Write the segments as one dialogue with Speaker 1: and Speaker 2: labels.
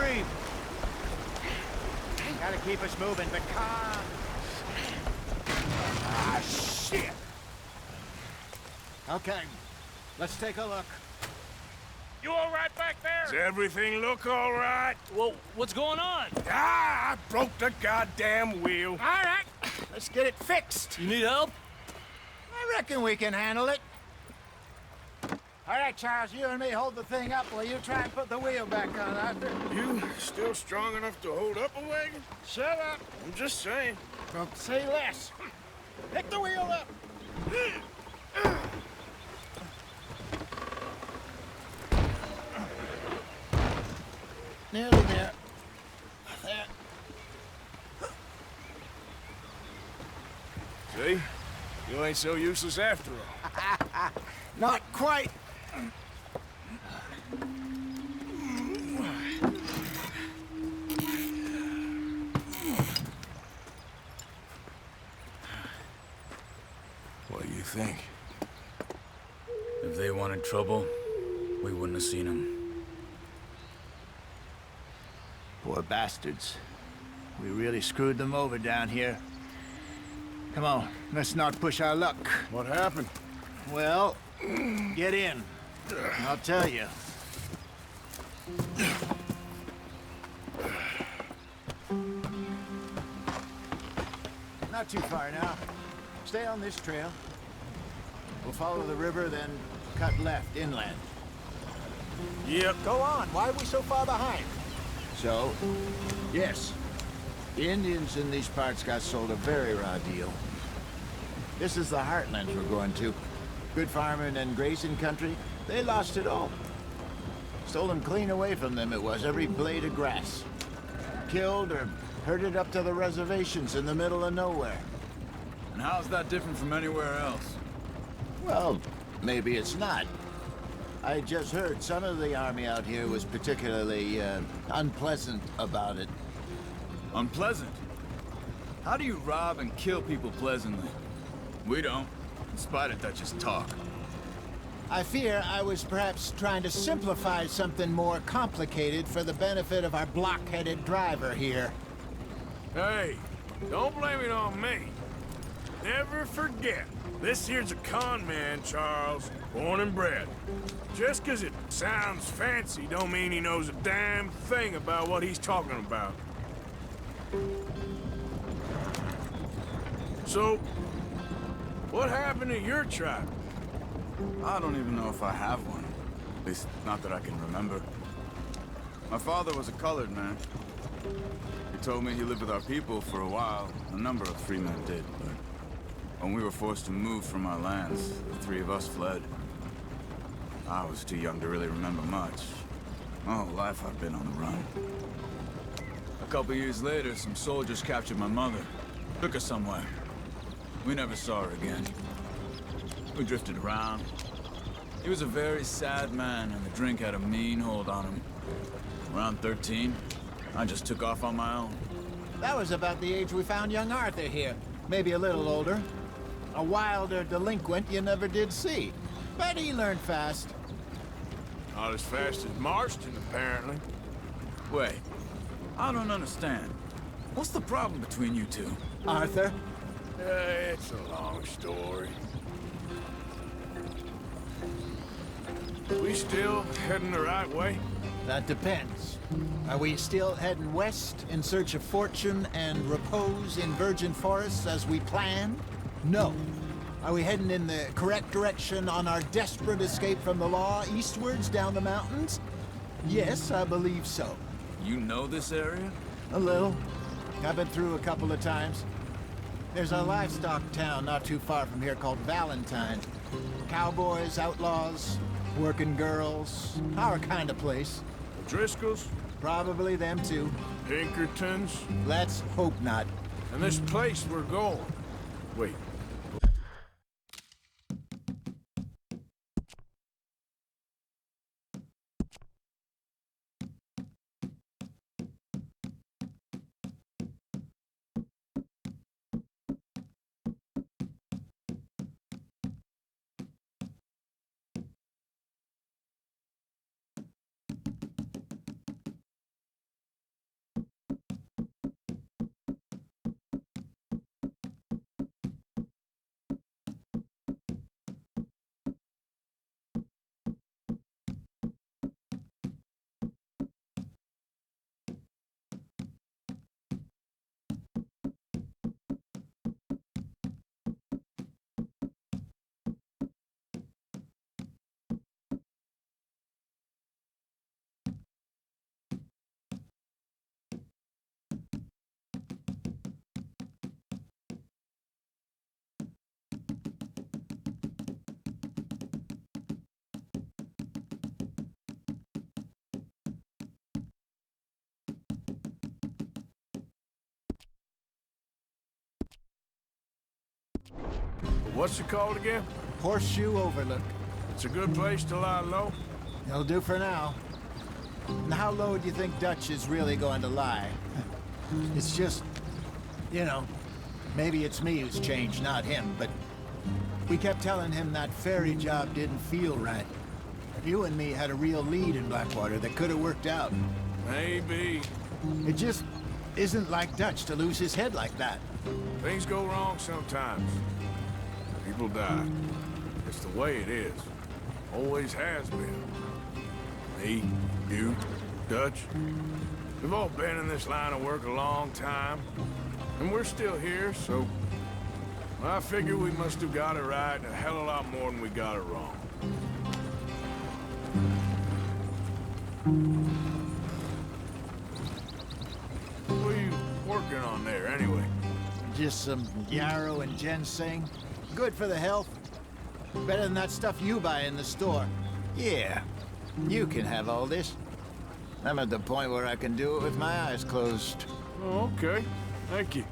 Speaker 1: stream. Gotta keep us moving, but calm. Ah, shit! Okay, let's take a look.
Speaker 2: You all right back there?
Speaker 3: Does everything look all right?
Speaker 2: Well, what's going on?
Speaker 3: Ah, I broke the goddamn wheel.
Speaker 1: All right, let's get it fixed.
Speaker 2: You need help?
Speaker 1: I reckon we can handle it. All right, Charles, you and me hold the thing up while you try and put the wheel back on, Arthur.
Speaker 3: You still strong enough to hold up a wagon?
Speaker 1: Shut up.
Speaker 3: I'm just saying.
Speaker 1: Don't say less. Pick the wheel up. Nearly there. There.
Speaker 3: See? You ain't so useless after all.
Speaker 1: Not quite.
Speaker 3: What do you think?
Speaker 4: If they wanted trouble, we wouldn't have seen them.
Speaker 1: Poor bastards. We really screwed them over down here. Come on, let's not push our luck.
Speaker 3: What happened?
Speaker 1: Well, get in. I'll tell you. Not too far now. Stay on this trail. We'll follow the river, then cut left inland.
Speaker 3: Yep.
Speaker 1: Go on. Why are we so far behind? So, yes. The Indians in these parts got sold a very raw deal. This is the heartlands we're going to. Good farming and grazing country. They lost it all. Stole them clean away from them, it was, every blade of grass. Killed or herded up to the reservations in the middle of nowhere.
Speaker 4: And how's that different from anywhere else?
Speaker 1: Well, maybe it's not. I just heard some of the army out here was particularly, unpleasant about it.
Speaker 4: Unpleasant? How do you rob and kill people pleasantly? We don't, in spite of Dutch's talk.
Speaker 1: I fear I was perhaps trying to simplify something more complicated for the benefit of our block-headed driver here.
Speaker 3: Hey, don't blame it on me. Never forget, this here's a con man, Charles, born and bred. Just 'cause it sounds fancy don't mean he knows a damn thing about what he's talking about. So, what happened to your tribe?
Speaker 4: I don't even know if I have one. At least, not that I can remember. My father was a colored man. He told me he lived with our people for a while. A number of free men did, but when we were forced to move from our lands, the three of us fled. I was too young to really remember much. My whole life I've been on the run. A couple years later, some soldiers captured my mother. Took her somewhere. We never saw her again. We drifted around. He was a very sad man, and the drink had a mean hold on him. Around 13, I just took off on my own.
Speaker 1: That was about the age we found young Arthur here. Maybe a little older. A wilder delinquent you never did see. But he learned fast.
Speaker 3: Not as fast as Marston, apparently.
Speaker 4: Wait, I don't understand. What's the problem between you two?
Speaker 1: Arthur?
Speaker 3: It's a long story. We still heading the right way?
Speaker 1: That depends. Are we still heading west in search of fortune and repose in virgin forests as we planned? No. Are we heading in the correct direction on our desperate escape from the law eastwards down the mountains? Yes, I believe so.
Speaker 4: You know this area?
Speaker 1: A little. I've been through a couple of times. There's a livestock town not too far from here called Valentine. Cowboys, outlaws, working girls, our kind of place.
Speaker 3: Driscolls?
Speaker 1: Probably them too.
Speaker 3: Pinkertons?
Speaker 1: Let's hope not.
Speaker 3: And this place we're going. Wait, What's it called again?
Speaker 1: Horseshoe Overlook.
Speaker 3: It's a good place to lie low.
Speaker 1: It'll do for now. And how low do you think Dutch is really going to lie? It's just, you know, maybe it's me who's changed, not him, but we kept telling him that ferry job didn't feel right. You and me had a real lead in Blackwater that could have worked out.
Speaker 3: Maybe.
Speaker 1: It just isn't like Dutch to lose his head like that.
Speaker 3: Things go wrong sometimes. People die. It's the way it is. Always has been. Me, you, Dutch. We've all been in this line of work a long time. And we're still here, so... I figure we must have got it right a hell of a lot more than we got it wrong. What are you working on there, anyway?
Speaker 1: Just some yarrow and ginseng. Good for the health. Better than that stuff you buy in the store. Yeah, you can have all this. I'm at the point where I can do it with my eyes closed.
Speaker 3: Oh, okay. Thank you.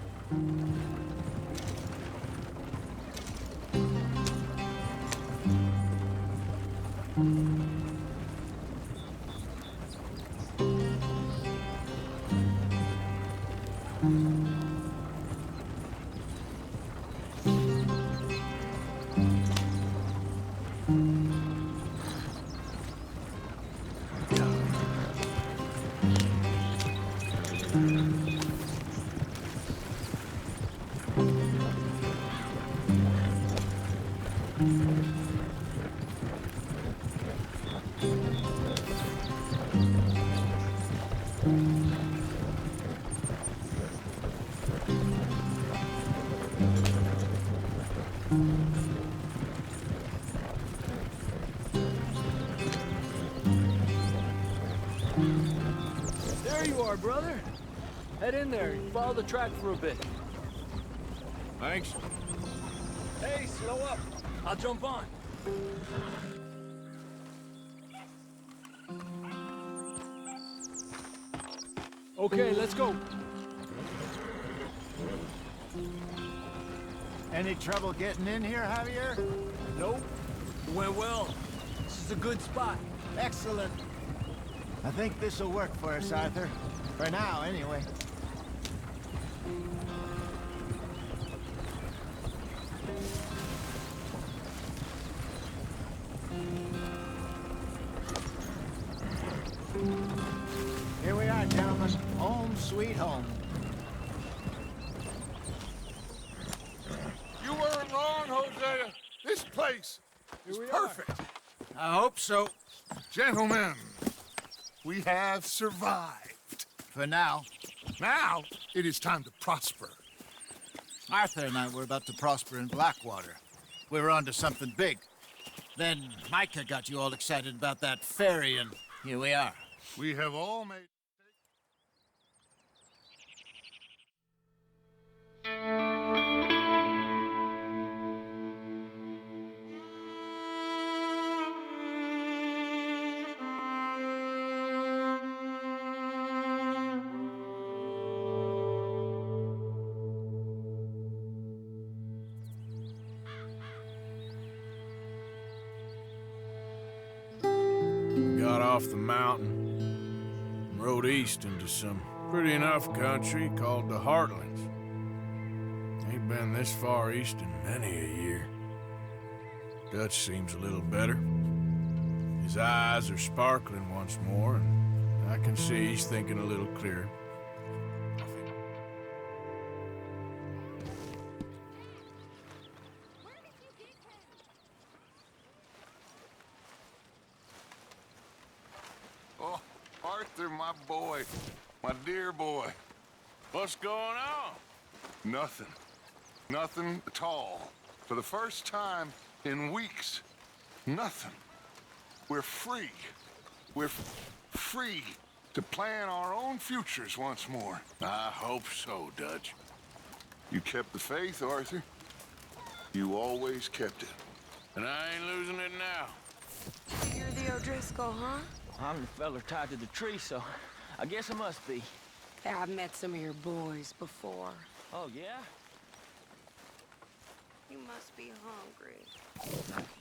Speaker 2: There you are, brother. Head in there and follow the track for a bit.
Speaker 3: Thanks.
Speaker 2: Hey, slow up. I'll jump on. Okay, let's go.
Speaker 1: Any trouble getting in here, Javier?
Speaker 2: Nope. It went well. This is a good spot.
Speaker 1: Excellent. I think this'll work for us, Arthur. For now, anyway. Here we are, gentlemen. Home sweet home.
Speaker 5: You weren't wrong, Hosea. This place is perfect.
Speaker 1: I hope so.
Speaker 5: Gentlemen, we have survived.
Speaker 1: For now.
Speaker 5: Now, it is time to prosper.
Speaker 1: Arthur and I were about to prosper in Blackwater. We were onto something big. Then Micah got you all excited about that ferry, and here we are.
Speaker 5: We have all made...
Speaker 3: Got off the mountain, and rode east into some pretty enough country called the Heartlands. Ain't been this far east in many a year. Dutch seems a little better. His eyes are sparkling once more, and I can see he's thinking a little clearer.
Speaker 5: Oh, Arthur, my boy. My dear boy.
Speaker 3: What's going on?
Speaker 5: Nothing. Nothing at all. For the first time in weeks. Nothing. We're free. We're free to plan our own futures once more.
Speaker 3: I hope so, Dutch.
Speaker 5: You kept the faith, Arthur. You always kept it.
Speaker 3: And I ain't losing it now.
Speaker 6: You're the O'Driscoll, huh?
Speaker 2: I'm the feller tied to the tree, so I guess I must be.
Speaker 6: Yeah, I've met some of your boys before.
Speaker 2: Oh, yeah?
Speaker 6: You must be hungry.